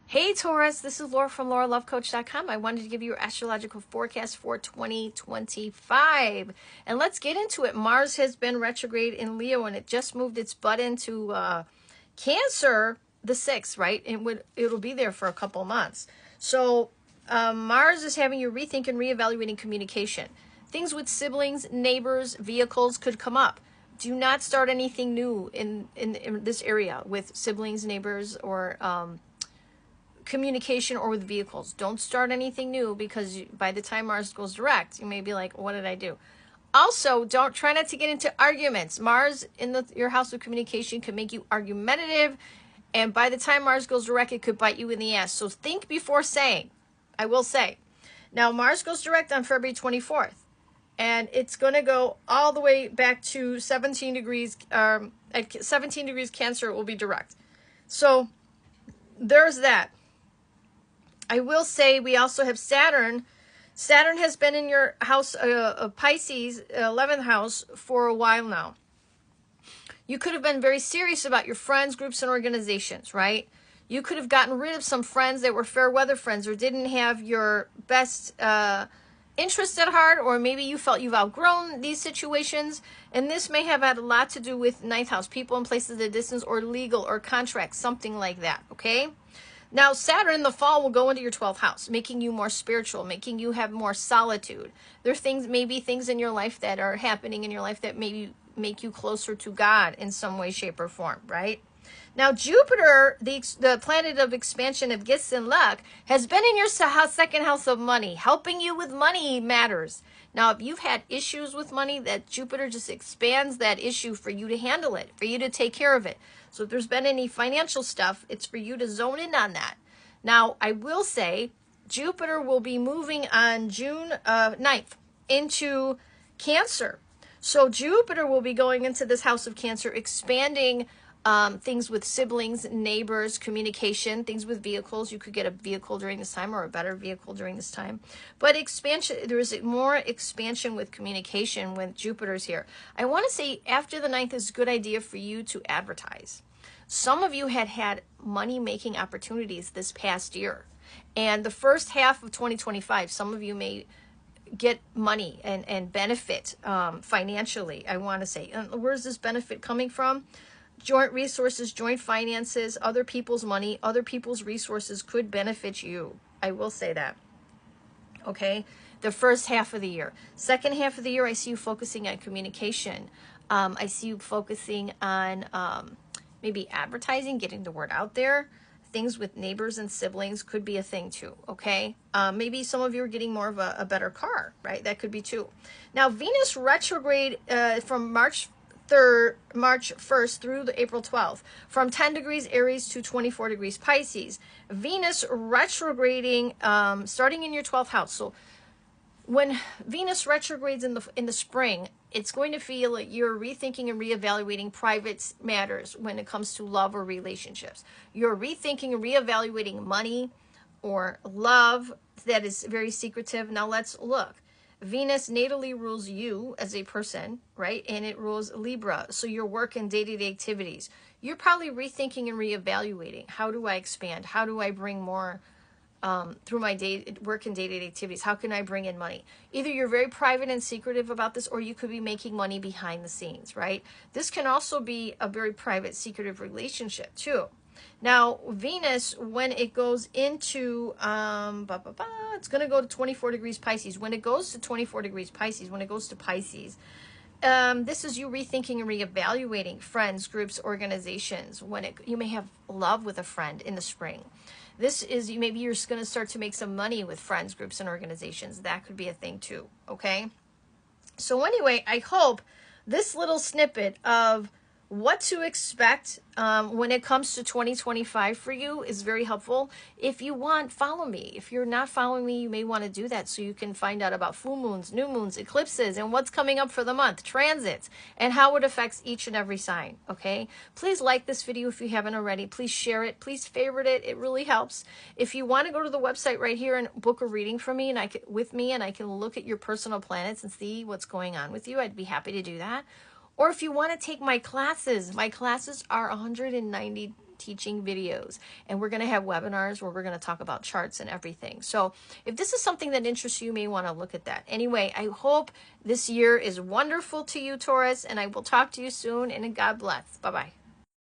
Hey Taurus, this is Laura from LauraLoveCoach.com. I wanted to give you your astrological forecast for 2025. And let's get into it. Mars has been retrograde in Leo and it just moved its butt into Cancer the 6th, right? It'll be there for a couple months. So Mars is having you rethink and reevaluating communication. Things with siblings, neighbors, vehicles could come up. Do not start anything new in this area with siblings, neighbors, or communication or with vehicles. Don't start anything new because by the time Mars goes direct, you may be like, what did I do? Also, don't try not to get into arguments. Mars in your house of communication can make you argumentative, and by the time Mars goes direct, it could bite you in the ass. So think before saying. I will say. Now, Mars goes direct on February 24th, and it's going to go all the way back to 17 degrees. At 17 degrees Cancer, it will be direct. So there's that. I will say we also have Saturn. Saturn has been in your house of Pisces, 11th house, for a while now. You could have been very serious about your friends, groups, and organizations, right? You could have gotten rid of some friends that were fair weather friends or didn't have your best interest at heart, or maybe you felt you've outgrown these situations. And this may have had a lot to do with 9th house, people and places at a distance, or legal or contracts, something like that, okay? Now, Saturn in the fall will go into your 12th house, making you more spiritual, making you have more solitude. There are maybe things in your life that are happening in your life that maybe make you closer to God in some way, shape, or form, right? Now, Jupiter, the planet of expansion of gifts and luck, has been in your second house of money, helping you with money matters. Now, if you've had issues with money, that Jupiter just expands that issue for you to handle it, for you to take care of it. So if there's been any financial stuff, it's for you to zone in on that. Now, I will say Jupiter will be moving on June 9th into Cancer. So Jupiter will be going into this house of Cancer, expanding things with siblings, neighbors, communication, things with vehicles. You could get a vehicle during this time or a better vehicle during this time. But expansion, there is more expansion with communication when Jupiter's here. I want to say after the 9th is a good idea for you to advertise. Some of you had money-making opportunities this past year. And the first half of 2025, some of you may get money and benefit financially, I want to say. And where's this benefit coming from? Joint resources, joint finances, other people's money, other people's resources could benefit you. I will say that. Okay? The first half of the year. Second half of the year, I see you focusing on communication. I see you focusing on maybe advertising, getting the word out there. Things with neighbors and siblings could be a thing too, okay? Maybe some of you are getting more of a better car, right? That could be too. Now, Venus retrograde from March 1st through the April 12th, from 10 degrees Aries to 24 degrees Pisces. Venus retrograding starting in your 12th house. So when Venus retrogrades in the spring, it's going to feel like you're rethinking and reevaluating private matters when it comes to love or relationships. You're rethinking and reevaluating money or love that is very secretive. Now let's look. Venus natally rules you as a person, right? And it rules Libra. So your work and day-to-day activities. You're probably rethinking and reevaluating. How do I expand? How do I bring more through my work and day-to-day activities? How can I bring in money? Either you're very private and secretive about this, or you could be making money behind the scenes, right? This can also be a very private, secretive relationship too. Now, Venus, when it goes into, it's going to go to 24 degrees Pisces. When it goes to 24 degrees Pisces, when it goes to Pisces, this is you rethinking and reevaluating friends, groups, organizations. You may have love with a friend in the spring. This is, maybe you're going to start to make some money with friends, groups, and organizations. That could be a thing too, okay? So anyway, I hope this little snippet of what to expect when it comes to 2025 for you is very helpful. If you want, follow me. If you're not following me, you may want to do that so you can find out about full moons, new moons, eclipses, and what's coming up for the month, transits, and how it affects each and every sign, okay? Please like this video if you haven't already. Please share it. Please favorite it. It really helps. If you want to go to the website right here and book a reading for me and I can look at your personal planets and see what's going on with you, I'd be happy to do that. Or if you want to take my classes are $199 teaching videos, and we're going to have webinars where we're going to talk about charts and everything. So if this is something that interests you, you may want to look at that. Anyway, I hope this year is wonderful to you, Taurus, and I will talk to you soon, and God bless. Bye-bye.